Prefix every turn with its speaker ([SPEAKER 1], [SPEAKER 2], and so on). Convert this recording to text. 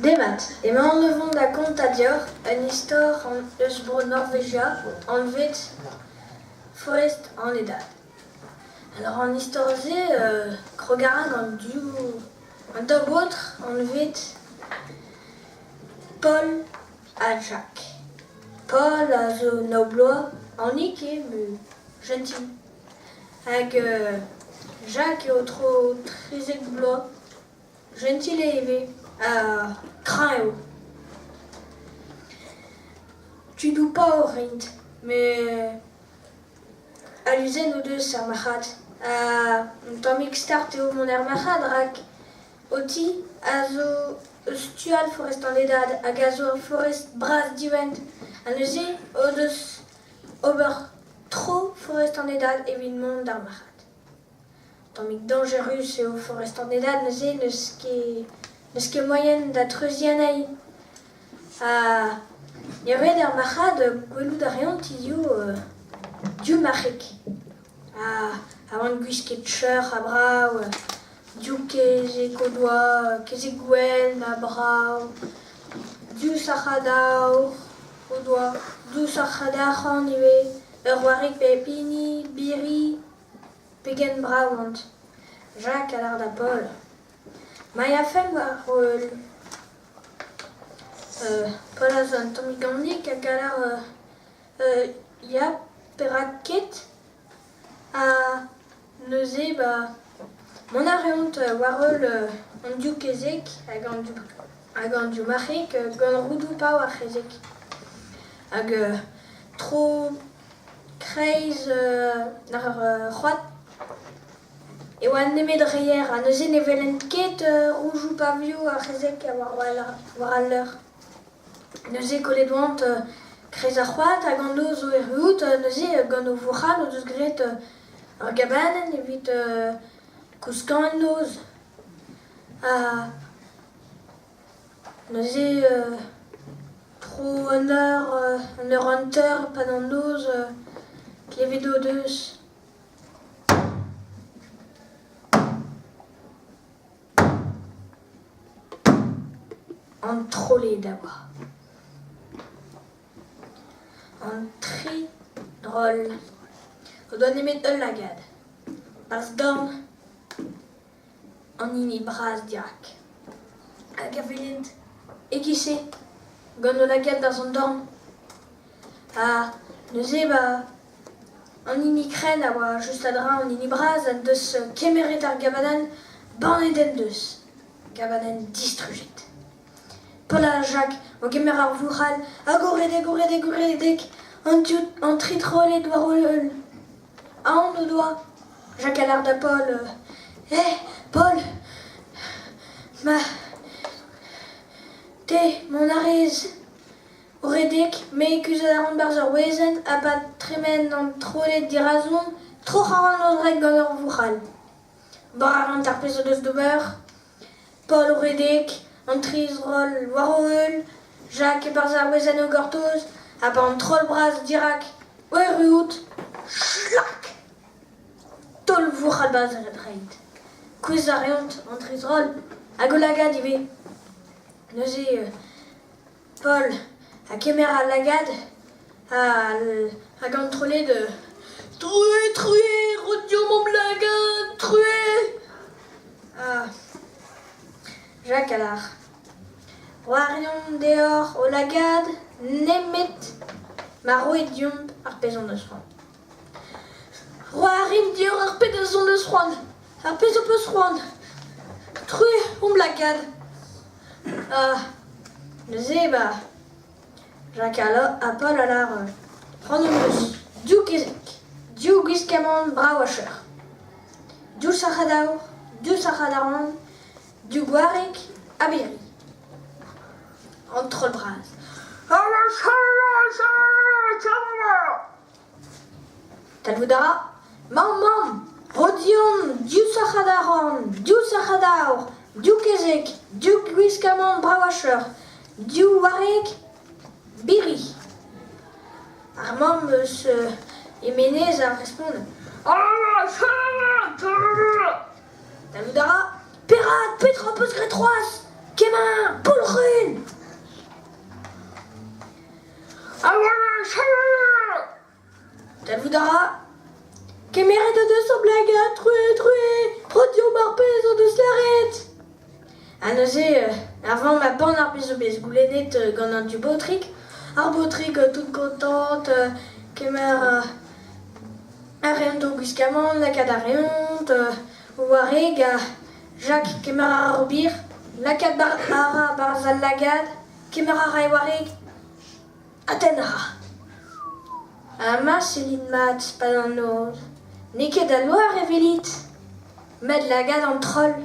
[SPEAKER 1] Demat, et me enlevons da contadior, un histor en Eusbro Norvégia, en vet forest en edad. Alors en historze, krogara gant un dog autre, en vet Paul a Jacques. Paul a zo nobloa, en ike, me gentil. Hag Jacques e o tro trizek bloa, gentil eve, a craint eo. Tu dou pas o rint, mais a luzen o deus ar machat. Tammig start eo mon ar machat rak oti a zo stual forest an edad hag a zo forest bras diwent. A neuze o deus ober tro forest an edad evit mont ar machat. Tammig dangerus eo forest an edad neuze neus ket moyen da treuzianai. Ne red ar machat gwelout ar reont diou marek. Avant gwisket cheur a brav, diou kezek o doa, kezek gwen a brav, diou sachadaour o doa, diou sachadac'han ive, ur warek pepini, biri, pegen bravant. Jacques a l'ar da Paul. Ma ya fem war Paul a zan tammig gandik hag a l'ar ya peraket a neuze mon a reont warol an diou kezek hag an diou marek gant roudou pa war kezek. Hag tro kreiz ar c'hoat e oa nemet reier a neuze ne velen ket roujou pavio ar kezek a war al leur. Neuze kollet oant kreiz ar c'hoat hag an doz o erruout neuze gant o vourc'hal o deus graet ar gabanen evit kouskan en noz. Neuze tro an eur hanter pa an noz klevet o deus. An trolle da oa. An tri drol. O doa nemet ul lagad. Bars gant an hini bras dirak. Hag a velent egise gant o lagad da zon dorn. Neuze an hini kren a oa just a dra an hini bras an deus kemeret ar gabanan banet en deus. Gabanan distrujet. Paul a Jacques o gemer ar vourc'hal a goredek an tri trollet war o leul. A an o doa. Jacques a l'ar da Paul. Paul, te, mon arez, o redek, me ekuzet a ran barz ur wezenn a pat tremen an trollet dirazon, tro c'haran o drek gant ur vourc'hal. Bar a rant ar pez o deus d'ober, Paul o redek, an triz roll war o heul, Jacques e barz ar wezenn o gortoz, a pa an troll bras dirak, o erruout, schlak! Tol vourc'hal baz ar edreit. Kouez a reont an triz roll, hag o lagad ive. Neuze Paul a kemer a lagad hag an trollet de Trué, rodio mon lagad, trué! Jacques a l'ar. Roarion deor o lagad nemet ma roe diomp ar pezon deus c'hoant. Roarim deor ar pezon deus c'hoant. Ar pezon peus c'hoant. Trué om lagad. Neuze Jacques a Paul a l'ar c'hoant o meus. Diou kezek. Diou gwiskamant bra washer. Diou sachadaour. Diou sachadaran. Diou gwarek a beri. An troll braz. Talvoudara. Mam, rodion, diou sachadaran, diou sachadaour, diou kezek, diou gwiskamant bra washer, diou warek, biri. Ar mam eus emenez a respond. Talvoudara. Perat, petra peus gret c'hoaz, kemen Pulrin! Talvoudara! Kemeret de Soblaga, trué, prodio barpezo de slaret! Anoze, avant ma pan arpizobez goulenet gant du botrik, arbotrik toute contente, kemer ariento guskamant, lakad ariont, ouareg, Jacques kemer arbir, lakad ara barzal lagad, kemer ara ewareg, Atenara. Ama Céline mat, pas dans nos. Neket da loa revelit. Med lagad en troll.